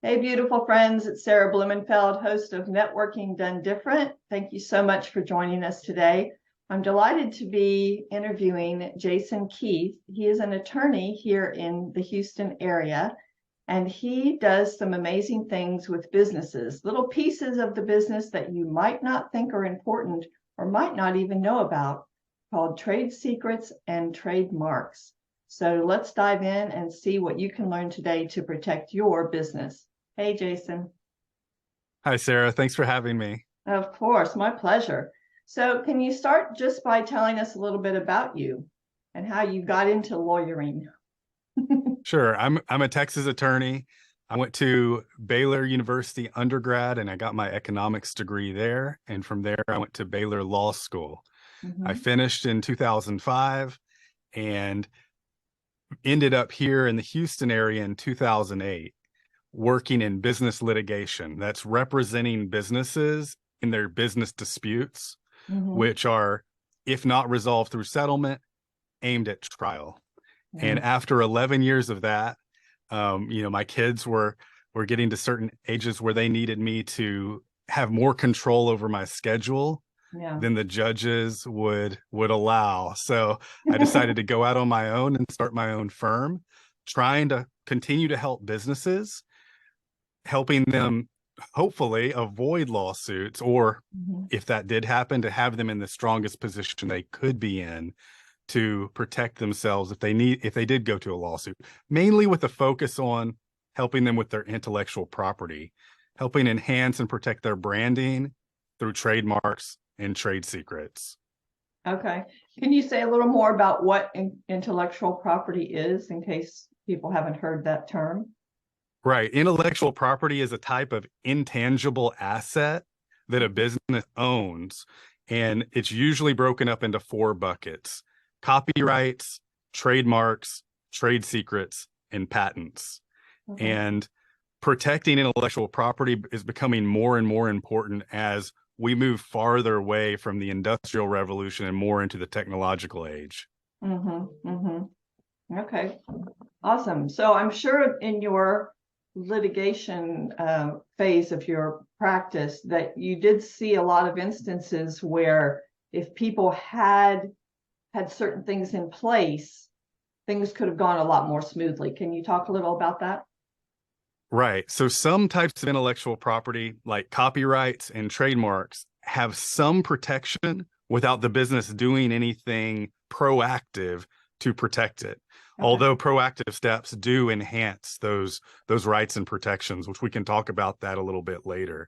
Hey, beautiful friends. It's Sarah Blumenfeld, host of Networking Done Different. Thank you so much for joining us today. I'm delighted to be interviewing Jason Keith. He is an attorney here in the Houston area, and he does some amazing things with businesses, little pieces of the business that you might not think are important or might not even know about, called trade secrets and trademarks. So let's dive in and see what you can learn today to protect your business. Hey, Jason. Hi, Sarah. Thanks for having me. Of course, my pleasure. So can you start just by telling us a little bit about you and how you got into lawyering? Sure. I'm a Texas attorney. I went to Baylor University undergrad and I got my economics degree there. And from there, I went to Baylor Law School. I finished in 2005 and ended up here in the Houston area in 2008, working in business litigation. That's representing businesses in their business disputes, which are, if not resolved through settlement, aimed at trial. And after 11 years of that, my kids were getting to certain ages where they needed me to have more control over my schedule than the judges would allow. So I decided to go out on my own and start my own firm, trying to continue to help businesses, helping them hopefully avoid lawsuits, or if that did happen, to have them in the strongest position they could be in to protect themselves if they did go to a lawsuit, mainly with a focus on helping them with their intellectual property, helping enhance and protect their branding through trademarks and trade secrets. Okay. Can you say a little more about what intellectual property is, in case people haven't heard that term? Right. Intellectual property is a type of intangible asset that a business owns, and it's usually broken up into four buckets: copyrights, trademarks, trade secrets, and patents. And protecting intellectual property is becoming more and more important as we move farther away from the Industrial Revolution and more into the technological age. Okay, awesome. So I'm sure in your litigation phase of your practice that you did see a lot of instances where if people had certain things in place, things could have gone a lot more smoothly. Can you talk a little about that? Right. So some types of intellectual property, like copyrights and trademarks, have some protection without the business doing anything proactive to protect it. Although proactive steps do enhance those rights and protections, which we can talk about that a little bit later.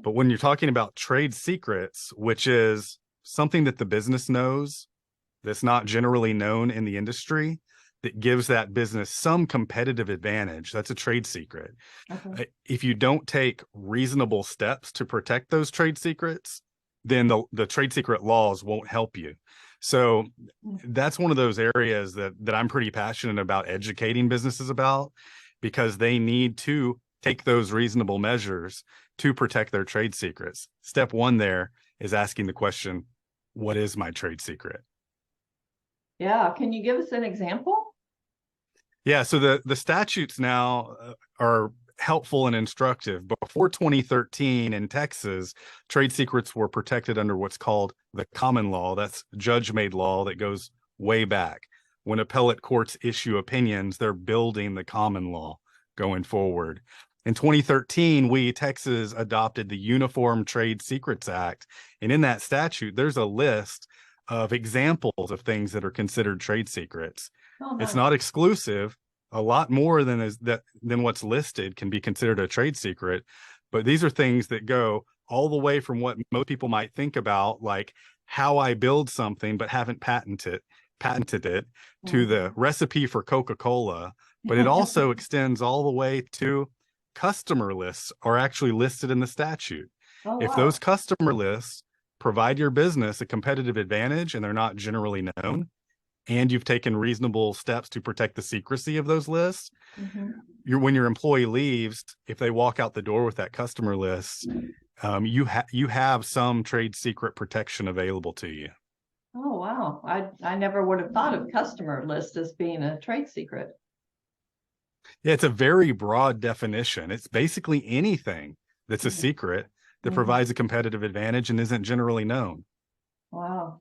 But when you're talking about trade secrets, which is something that the business knows that's not generally known in the industry, that gives that business some competitive advantage, that's a trade secret. If you don't take reasonable steps to protect those trade secrets, then the trade secret laws won't help you. So that's one of those areas that I'm pretty passionate about educating businesses about, because they need to take those reasonable measures to protect their trade secrets. Step one there is asking the question, what is my trade secret? Yeah, can you give us an example? Yeah, so the statutes now are helpful and instructive. Before 2013 in Texas, trade secrets were protected under what's called the common law. That's judge-made law that goes way back. When appellate courts issue opinions, they're building the common law going forward. In 2013, Texas adopted the Uniform Trade Secrets Act. And in that statute, there's a list of examples of things that are considered trade secrets. Oh, nice. It's not exclusive. A lot more than what's listed can be considered a trade secret, but these are things that go all the way from what most people might think about, like how I build something but haven't patented it, to the recipe for Coca-Cola. But it also extends all the way to customer lists are actually listed in the statute. Oh, If wow. those customer lists provide your business a competitive advantage and they're not generally known, and you've taken reasonable steps to protect the secrecy of those lists, when your employee leaves, if they walk out the door with that customer list, you have some trade secret protection available to you. Oh, wow. I never would have thought of customer list as being a trade secret. Yeah, it's a very broad definition. It's basically anything that's a Mhm. secret that Mhm. provides a competitive advantage and isn't generally known. Wow.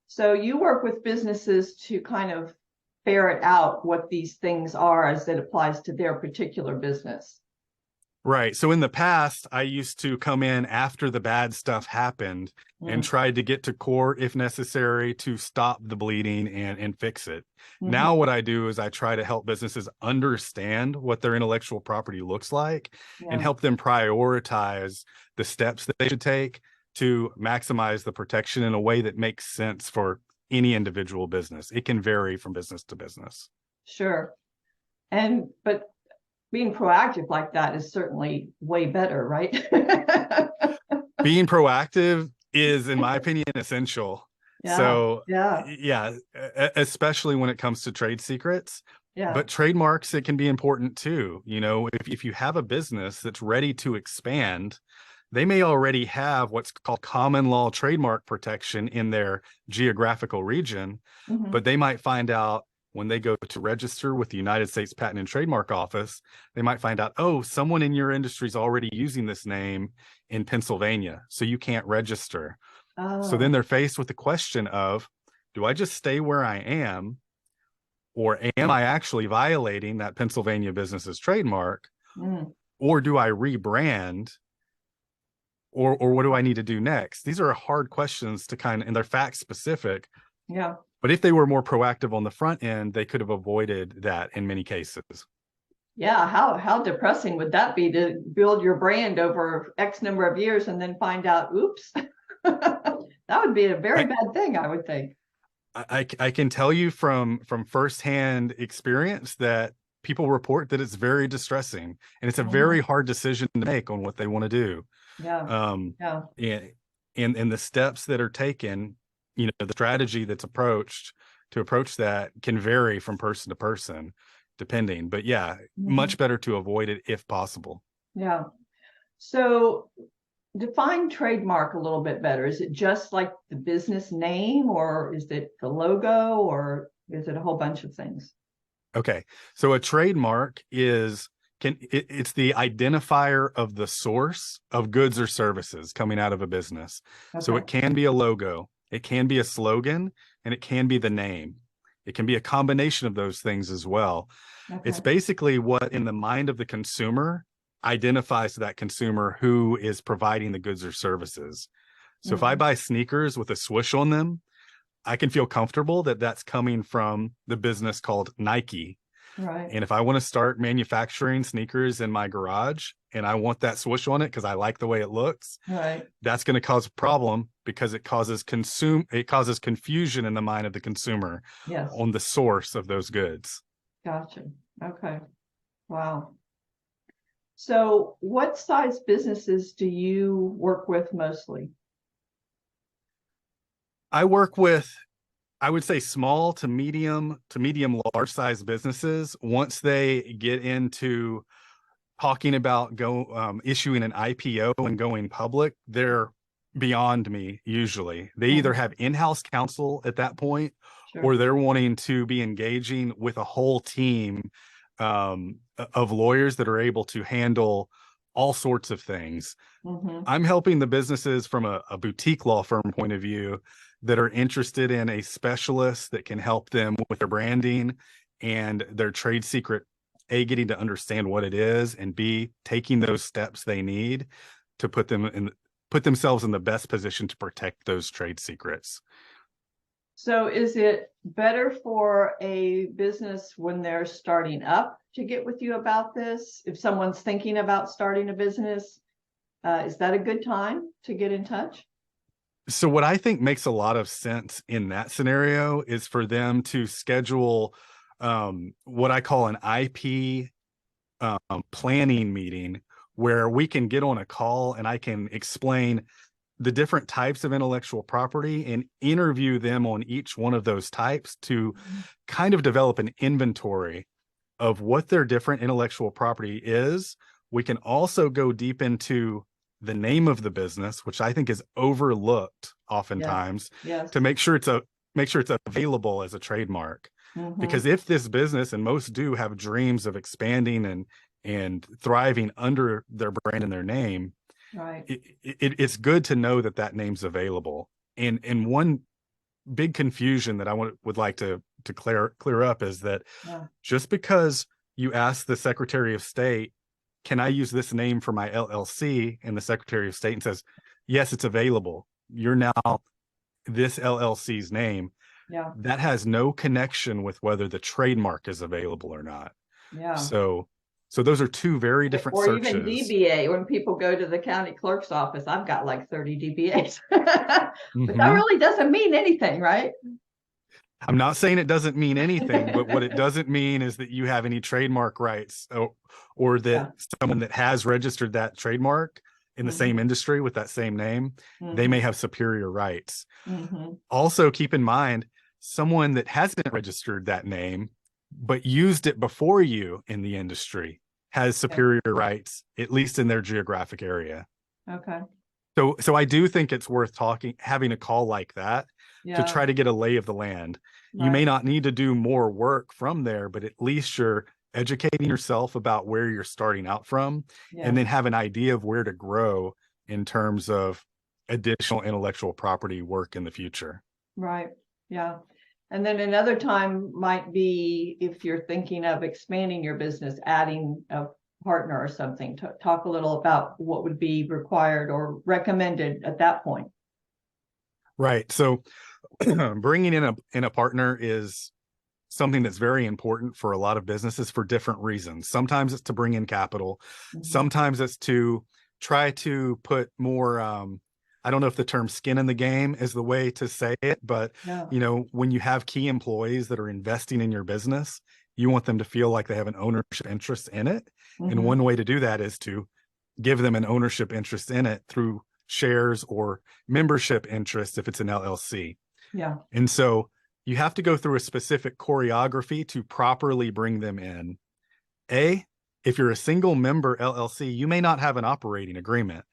So you work with businesses to kind of ferret out what these things are as it applies to their particular business. Right. So in the past, I used to come in after the bad stuff happened and Mm. tried to get to court if necessary to stop the bleeding and fix it. Mhm. Now, what I do is I try to help businesses understand what their intellectual property looks like and Yeah. help them prioritize the steps that they should take to maximize the protection in a way that makes sense for any individual business. It can vary from business to business. Sure. But being proactive like that is certainly way better, right? Being proactive is, in my opinion, essential. Yeah. So, Yeah. yeah, especially when it comes to trade secrets. Yeah. But trademarks, it can be important too. You know, if you have a business that's ready to expand, they may already have what's called common law trademark protection in their geographical region, Mhm. but they might find out when they go to register with the United States Patent and Trademark Office, they might find out, oh, someone in your industry is already using this name in Pennsylvania, so you can't register. So then Oh. they're faced with the question of, do I just stay where I am, or am I actually violating that Pennsylvania business's trademark, Mm. or do I rebrand, or what do I need to do next? These are hard questions to kind of, and they're fact specific. Yeah. But if they were more proactive on the front end, they could have avoided that in many cases. Yeah. How depressing would that be to build your brand over X number of years and then find out, oops. That would be a very I, bad thing, I would think. I can tell you from firsthand experience that people report that it's very distressing and it's a Mhm. very hard decision to make on what they want to do. Yeah. Um, Yeah. and, and the steps that are taken, you know, the strategy that's approached to approach that can vary from person to person, depending. But yeah, Mhm. much better to avoid it if possible. Yeah. So define trademark a little bit better. Is it just like the business name, or is it the logo, or is it a whole bunch of things? Okay. So a trademark is it's the identifier of the source of goods or services coming out of a business. So Okay. it can be a logo, it can be a slogan, and it can be the name. It can be a combination of those things as well. It's Okay. basically what in the mind of the consumer identifies that consumer who is providing the goods or services. So if I Mhm. buy sneakers with a swoosh on them, I can feel comfortable that that's coming from the business called Nike. Right. And if I want to start manufacturing sneakers in my garage and I want that swoosh on it because I like the way it looks, Right. that's going to cause a problem because it causes confusion in the mind of the consumer Yes. on the source of those goods. Gotcha. Okay. Wow. So what size businesses do you work with mostly? I work with, I would say, small to medium large size businesses. Once they get into talking about issuing an IPO and going public, they're beyond me usually. They either Mhm. have in-house counsel at that point or Sure. they're wanting to be engaging with a whole team of lawyers that are able to handle all sorts of things. Hmm. I'm helping the businesses from a boutique law firm point of view that are interested in a specialist that can help them with their branding and their trade secret, A, getting to understand what it is, and B, taking those steps they need to put themselves in the best position to protect those trade secrets. So is it better for a business when they're starting up to get with you about this? If someone's thinking about starting a business, is that a good time to get in touch? So what I think makes a lot of sense in that scenario is for them to schedule what I call an IP planning meeting where we can get on a call and I can explain the different types of intellectual property and interview them on each one of those types to kind of develop an inventory of what their different intellectual property is. We can also go deep into the name of the business, which I think is overlooked Yes. oftentimes, Yes. to make sure it's available as a trademark. Because if this business, and most do, have dreams of expanding and thriving under their brand and their name, Right. It's good to know that that name's available. And one big confusion that I would like to clear up is that just because you ask the Secretary of State, can I use this name for my LLC? And the Secretary of State says, yes, it's available. You're now this LLC's name. Yeah. That has no connection with whether the trademark is available or not. Yeah. So those are two very different or searches. Even DBA, when people go to the county clerk's office, I've got like 30 DBAs. But that really doesn't mean anything, right? I'm not saying it doesn't mean anything, but what it doesn't mean is that you have any trademark rights, or that someone that has registered that trademark in the same industry with that same name, they may have superior rights. Also, keep in mind, someone that hasn't registered that name but used it before you in the industry has superior rights, at least in their geographic area. Okay. So I do think it's worth having a call like that to try to get a lay of the land. Right. You may not need to do more work from there, but at least you're educating yourself about where you're starting out from, and then have an idea of where to grow in terms of additional intellectual property work in the future. Right. Yeah. And then another time might be, if you're thinking of expanding your business, adding a partner or something. Talk a little about what would be required or recommended at that point. Right. So bringing in a partner is something that's very important for a lot of businesses for different reasons. Sometimes it's to bring in capital. Sometimes it's to try to put more, I don't know if the term skin in the game is the way to say it, but when you have key employees that are investing in your business, you want them to feel like they have an ownership interest in it. And one way to do that is to give them an ownership interest in it through shares or membership interest if it's an LLC. Yeah. And so you have to go through a specific choreography to properly bring them in. If you're a single member LLC, you may not have an operating agreement.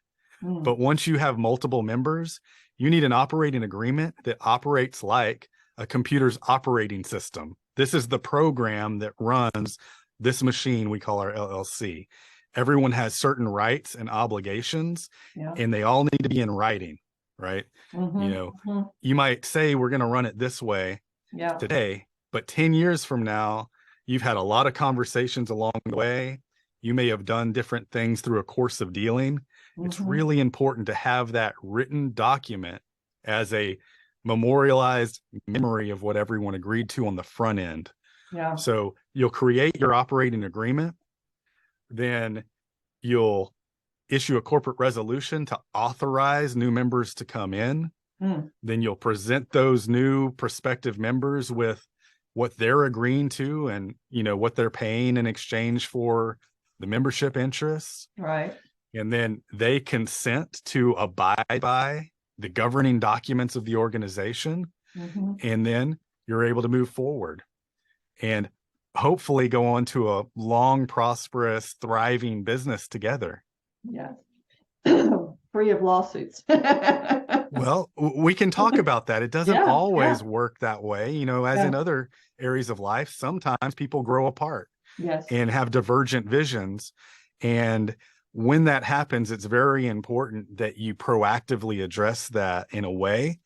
But once you have multiple members, you need an operating agreement that operates like a computer's operating system. This is the program that runs this machine we call our LLC. Everyone has certain rights and obligations, and they all need to be in writing, right? You might say we're going to run it this way today, but 10 years from now, you've had a lot of conversations along the way. You may have done different things through a course of dealing. It's really important to have that written document as a memorialized memory of what everyone agreed to on the front end. So you'll create your operating agreement, then you'll issue a corporate resolution to authorize new members to come in. Then you'll present those new prospective members with what they're agreeing to and what they're paying in exchange for the membership interests. Right. And then they consent to abide by the governing documents of the organization. And then you're able to move forward and hopefully go on to a long, prosperous, thriving business together. Yes. Free of lawsuits. Well, we can talk about that. It doesn't always work that way. As in other areas of life, sometimes people grow apart and have divergent visions. And when that happens, it's very important that you proactively address that in a way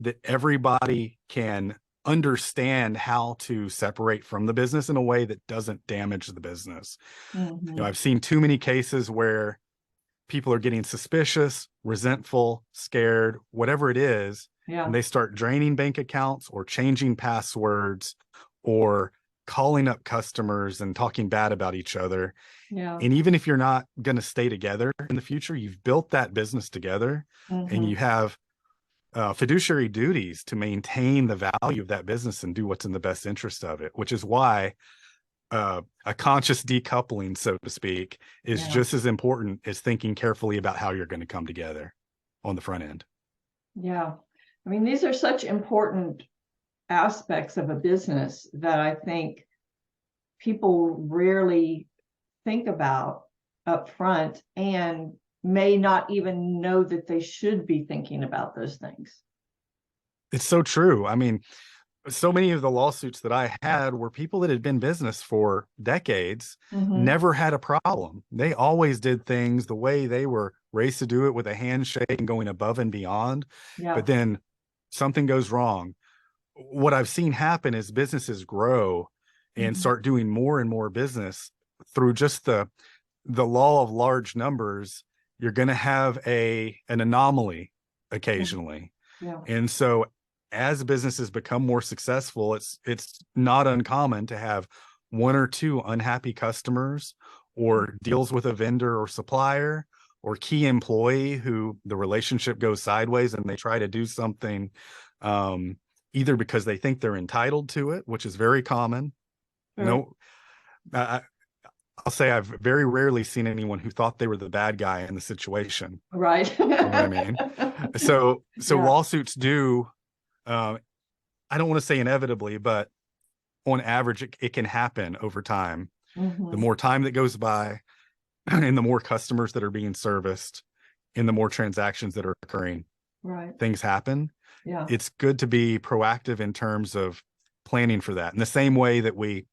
that everybody can understand how to separate from the business in a way that doesn't damage the business. I've seen too many cases where people are getting suspicious, resentful, scared, whatever it is, and they start draining bank accounts or changing passwords or calling up customers and talking bad about each other. And even if you're not going to stay together in the future, you've built that business together and you have fiduciary duties to maintain the value of that business and do what's in the best interest of it, which is why a conscious decoupling, so to speak, is just as important as thinking carefully about how you're going to come together on the front end. Yeah. I mean, these are such important aspects of a business that I think people rarely think about up front and may not even know that they should be thinking about those things. It's so true. I mean, so many of the lawsuits that I had were people that had been in business for decades, Mm-hmm. never had a problem. They always did things the way they were raised to do it, with a handshake and going above and beyond. Yeah. But then something goes wrong. What I've seen happen is businesses grow and Mm-hmm. start doing more and more business through just the law of large numbers. You're going to have an anomaly occasionally. Yeah. And so as businesses become more successful, it's not uncommon to have one or two unhappy customers, or deals with a vendor or supplier or key employee who the relationship goes sideways and they try to do something, either because they think they're entitled to it, which is very common. Right. No, I'll say I've very rarely seen anyone who thought they were the bad guy in the situation. Right. You know what I mean? So Yeah. lawsuits do, I don't want to say inevitably, but on average, it can happen over time. The Mm-hmm. more time that goes by, and the more customers that are being serviced, and the more transactions that are occurring, Right. things happen. Yeah. It's good to be proactive in terms of planning for that. In the same way that we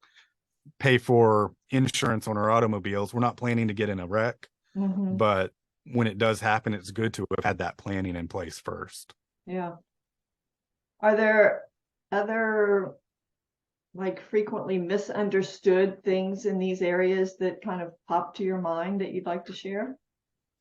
pay for insurance on our automobiles, we're not planning to get in a wreck, Mm-hmm. but when it does happen, it's good to have had that planning in place first. Yeah. Are there other like frequently misunderstood things in these areas that kind of pop to your mind that you'd like to share?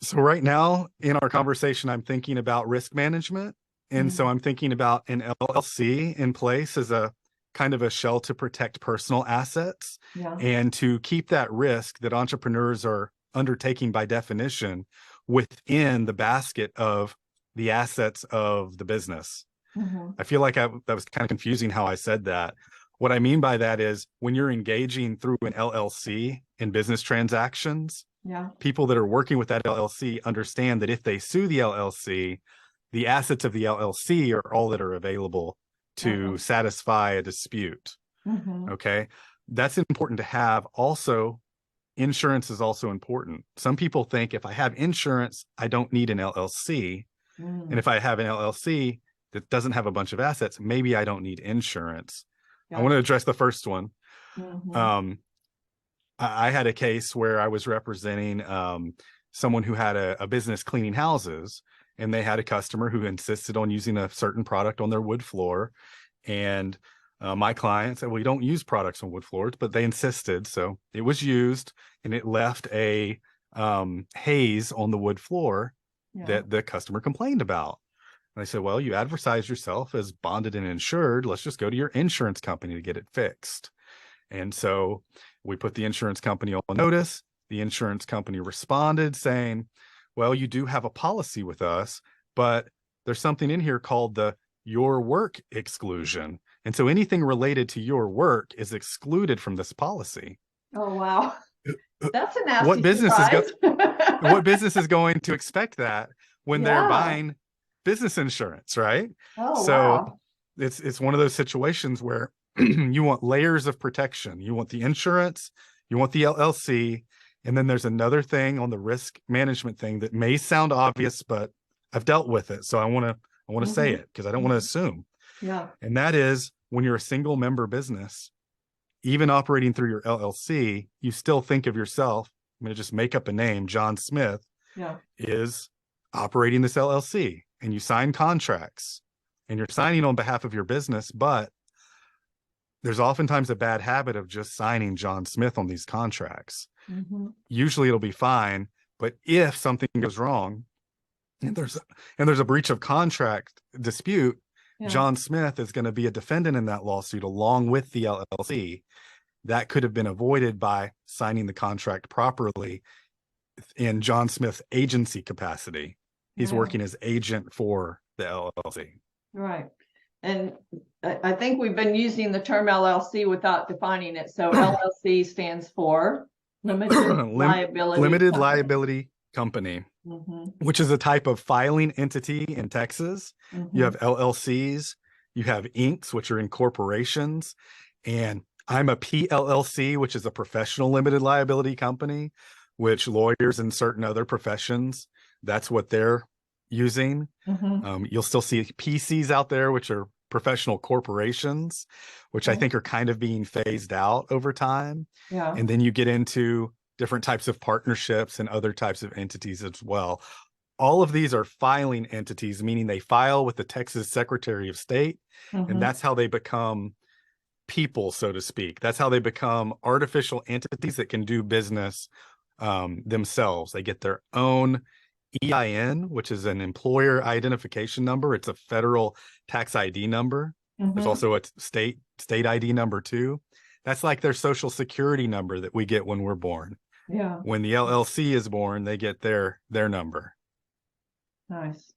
So right now in our conversation, I'm thinking about risk management. And so Mm-hmm. I'm thinking about an LLC in place as a kind of a shell to protect personal assets, Yeah. and to keep that risk that entrepreneurs are undertaking by definition within the basket of the assets of the business. Mm-hmm. I feel like that was kind of confusing how I said that. What I mean by that is, when you're engaging through an LLC in business transactions, Yeah. people that are working with that LLC understand that if they sue the LLC, the assets of the LLC are all that are available to Okay. satisfy a dispute. Mm-hmm. Okay. That's important to have. Also, insurance is also important. Some people think if I have insurance, I don't need an LLC. And Mm. if I have an LLC that doesn't have a bunch of assets, maybe I don't need insurance. I want Gotcha. to address the first one. Mm-hmm. Um, I had a case where I was representing someone who had a business cleaning houses, and they had a customer who insisted on using a certain product on their wood floor. And my client said, well, we don't use products on wood floors, but they insisted. So it was used, and it left a haze on the wood floor Yeah. that the customer complained about. And I said, well, you advertise yourself as bonded and insured. Let's just go to your insurance company to get it fixed. And so we put the insurance company on notice. The insurance company responded saying, well, you do have a policy with us, but there's something in here called the your work exclusion. And so anything related to your work is excluded from this policy. Oh, wow. That's a What nasty business is surprise. what business is going to expect that when they're Yeah. buying business insurance, right? Oh, So wow. it's one of those situations where you want layers of protection. You want the insurance, you want the LLC, and then there's another thing on the risk management thing that may sound obvious, but I've dealt with it. So I want to say Mm-hmm. it because I don't want to assume. Yeah. And that is, when you're a single member business, even operating through your LLC, you still think of yourself, I'm going to just make up a name, John Smith, Yeah. is operating this LLC, and you sign contracts and you're signing on behalf of your business. But there's oftentimes a bad habit of just signing John Smith on these contracts. Mm-hmm. Usually it'll be fine, but if something goes wrong and there's a breach of contract dispute, Yeah. John Smith is going to be a defendant in that lawsuit along with the LLC. That could have been avoided by signing the contract properly in John Smith's agency capacity. He's Yeah. working as agent for the LLC. Right. And I think we've been using the term LLC without defining it. So LLC stands for Limited Liability Limited Company. Liability Company, Mm-hmm. which is a type of filing entity in Texas. Mm-hmm. You have LLCs, you have Incs, which are incorporations, and I'm a PLLC, which is a professional limited liability company, which lawyers in certain other professions, that's what they're using. Mm-hmm. You'll still see PCs out there, which are professional corporations, which I think are kind of being phased out over time. Yeah. And then you get into different types of partnerships and other types of entities as well. All of these are filing entities, meaning they file with the Texas Secretary of State, and that's how they become people, so to speak. That's how they become artificial entities that can do business themselves. They get their own EIN, which is an employer identification number. It's a federal tax ID number. There's also a state ID number too. That's like their social security number that we get when we're born. Yeah. When the LLC is born, they get their number. Nice.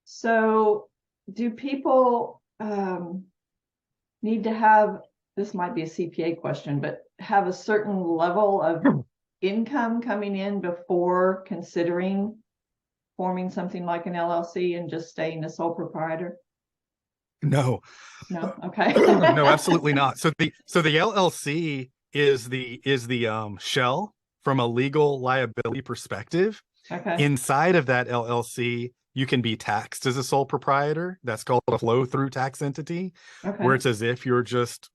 So do people need to have, this might be a CPA question, but have a certain level of income coming in before considering forming something like an LLC and just staying a sole proprietor? No. Okay. No, absolutely not. So the LLC is the shell from a legal liability perspective. Okay. Inside of that LLC, you can be taxed as a sole proprietor. That's called a flow-through tax entity, where it's as if you're just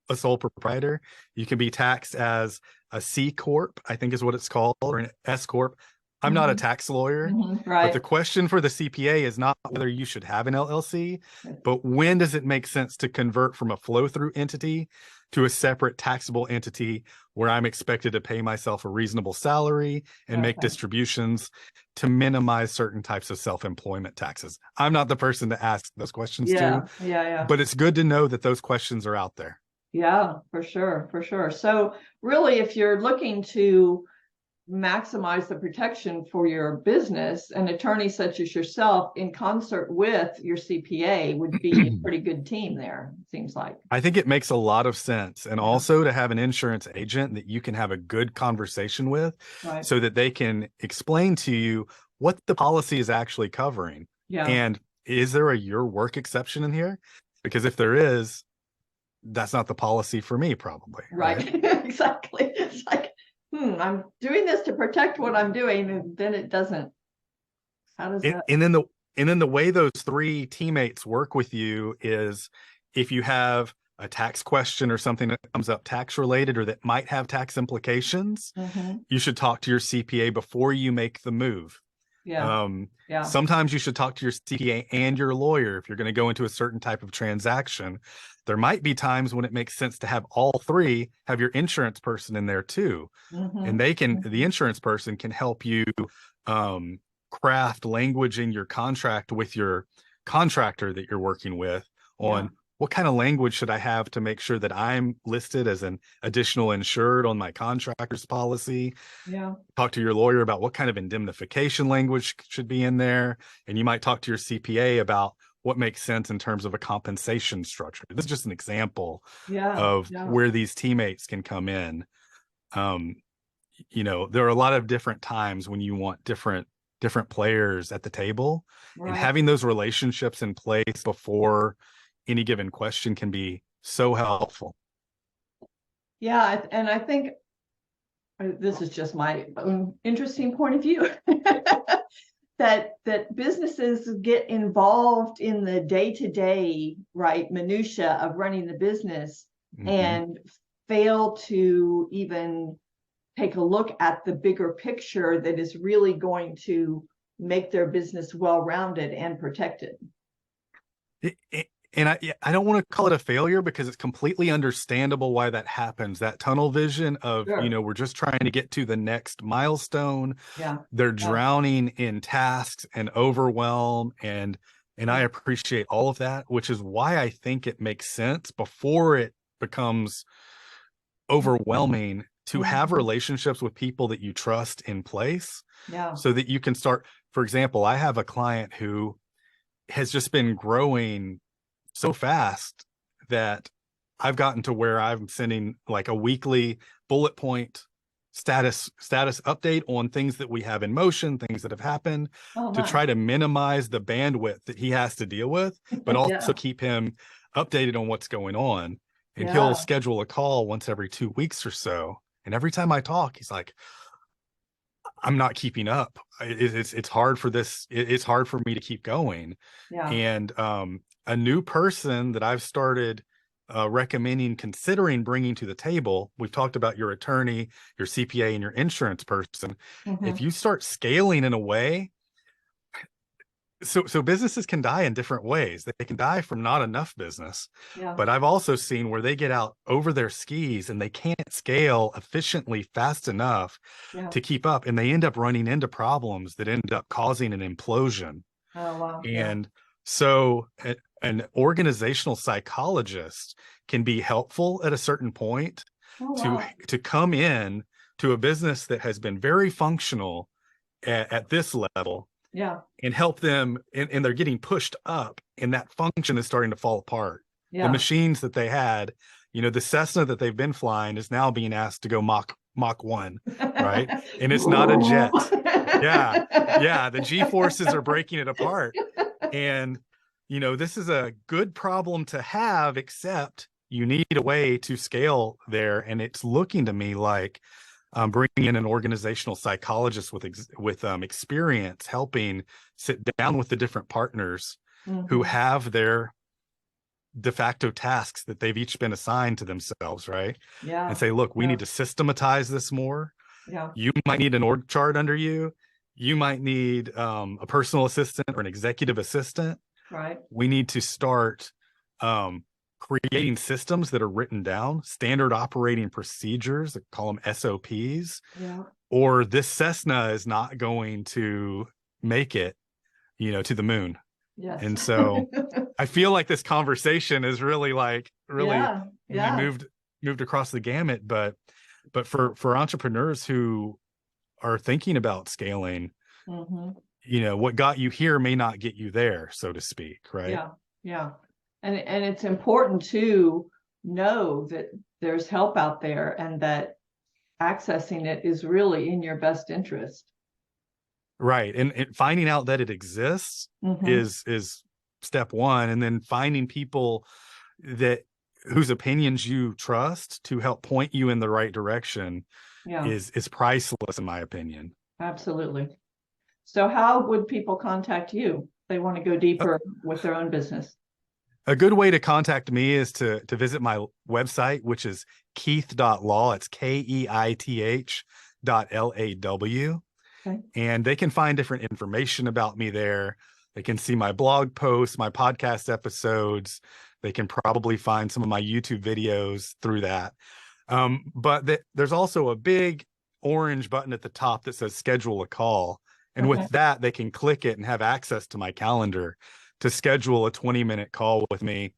a sole proprietor. You can be taxed as a C Corp, I think is what it's called, or an S Corp. I'm not a tax lawyer, but the question for the CPA is not whether you should have an LLC, but when does it make sense to convert from a flow-through entity to a separate taxable entity where I'm expected to pay myself a reasonable salary and make distributions to minimize certain types of self-employment taxes. I'm not the person to ask those questions to, but it's good to know that those questions are out there. Yeah, for sure, for sure. So really, if you're looking to maximize the protection for your business, an attorney such as yourself in concert with your CPA would be a pretty good team there, it seems like. I think it makes a lot of sense. And also to have an insurance agent that you can have a good conversation with so that they can explain to you what the policy is actually covering. And is there a your work exception in here? Because if there is, that's not the policy for me, probably. Right. Exactly. It's like, I'm doing this to protect what I'm doing, and then it doesn't. How does that? And then the way those three teammates work with you is if you have a tax question or something that comes up tax related or that might have tax implications, you should talk to your CPA before you make the move. Sometimes you should talk to your CPA and your lawyer if you're going to go into a certain type of transaction. There might be times when it makes sense to have all three, have your insurance person in there too. And the insurance person can help you craft language in your contract with your contractor that you're working with on what kind of language should I have to make sure that I'm listed as an additional insured on my contractor's policy. Talk to your lawyer about what kind of indemnification language should be in there. And you might talk to your CPA about what makes sense in terms of a compensation structure. This is just an example of where these teammates can come in. You know, there are a lot of different times when you want different players at the table, and having those relationships in place before any given question can be so helpful. And I think this is just my own interesting point of view. that businesses get involved in the day-to-day minutia of running the business and fail to even take a look at the bigger picture that is really going to make their business well-rounded and protected. And I don't want to call it a failure because it's completely understandable why that happens. That tunnel vision of, you know, we're just trying to get to the next milestone. They're drowning in tasks and overwhelm. And I appreciate all of that, which is why I think it makes sense before it becomes overwhelming to have relationships with people that you trust in place so that you can start. For example, I have a client who has just been growing so fast that I've gotten to where I'm sending like a weekly bullet point status update on things that we have in motion, things that have happened, to try to minimize the bandwidth that he has to deal with, but also keep him updated on what's going on. And he'll schedule a call once every 2 weeks or so. And every time I talk, he's like, I'm not keeping up. It's hard for this. It's hard for me to keep going. And a new person that I've started recommending, considering bringing to the table. We've talked about your attorney, your CPA, and your insurance person. If you start scaling in a way, so businesses can die in different ways. They can die from not enough business. Yeah. But I've also seen where they get out over their skis and they can't scale efficiently fast enough to keep up, and they end up running into problems that end up causing an implosion. Oh, wow. And so an organizational psychologist can be helpful at a certain point to come in to a business that has been very functional at this level, and help them, and they're getting pushed up, and that function is starting to fall apart. The machines that they had, the Cessna that they've been flying is now being asked to go Mach 1, right? And it's not a jet. The G-forces are breaking it apart. And, this is a good problem to have, except you need a way to scale there. And it's looking to me like bringing in an organizational psychologist with experience, helping sit down with the different partners who have their de facto tasks that they've each been assigned to themselves, right? And say, look, we need to systematize this more. You might need an org chart under you. You might need a personal assistant or an executive assistant. Right. We need to start creating systems that are written down, standard operating procedures, call them SOPs. Or this Cessna is not going to make it, to the moon. And so I feel like this conversation is really moved across the gamut, but for entrepreneurs who are thinking about scaling, what got you here may not get you there, so to speak, right? And it's important to know that there's help out there, and that accessing it is really in your best interest. Right. And finding out that it exists is step one. And then finding people whose opinions you trust to help point you in the right direction is priceless, in my opinion. Absolutely. So how would people contact you if they want to go deeper with their own business? A good way to contact me is to visit my website, which is Keith.Law. It's KEITH.LAW. And they can find different information about me there. They can see my blog posts, my podcast episodes. They can probably find some of my YouTube videos through that. But there's also a big orange button at the top that says schedule a call. And with that, they can click it and have access to my calendar to schedule a 20-minute call with me,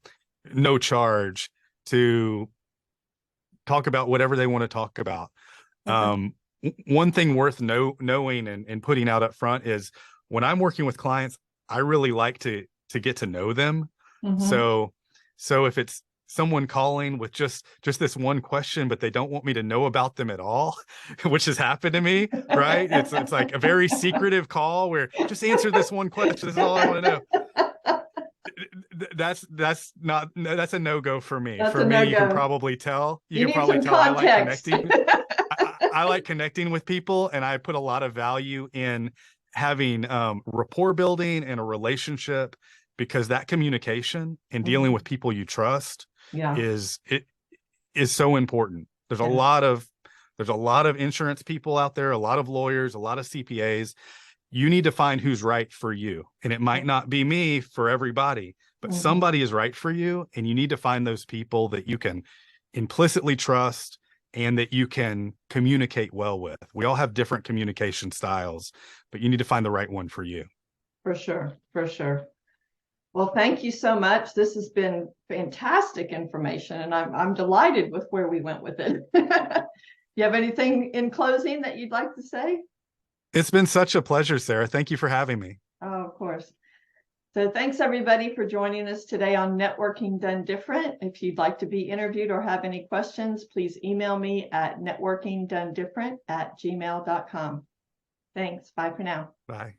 no charge, to talk about whatever they want to talk about. One thing worth knowing and putting out up front is when I'm working with clients, I really like to get to know them. So if it's someone calling with just this one question, but they don't want me to know about them at all, which has happened to me, right? It's like a very secretive call where just answer this one question. This is all I want to know. That's a no-go for me. For me, you can probably tell. You can probably tell I like connecting. I like connecting with people, and I put a lot of value in having rapport building and a relationship, because that communication and dealing with people you trust is so important. There's a lot of insurance people out there, a lot of lawyers, a lot of CPAs. You need to find who's right for you. And it might not be me for everybody, but somebody is right for you. And you need to find those people that you can implicitly trust and that you can communicate well with. We all have different communication styles, but you need to find the right one for you. For sure. For sure. Well, thank you so much. This has been fantastic information, and I'm delighted with where we went with it. You have anything in closing that you'd like to say? It's been such a pleasure, Sarah. Thank you for having me. Oh, of course. So thanks everybody for joining us today on Networking Done Different. If you'd like to be interviewed or have any questions, please email me at networkingdonedifferent@gmail.com. Thanks. Bye for now. Bye.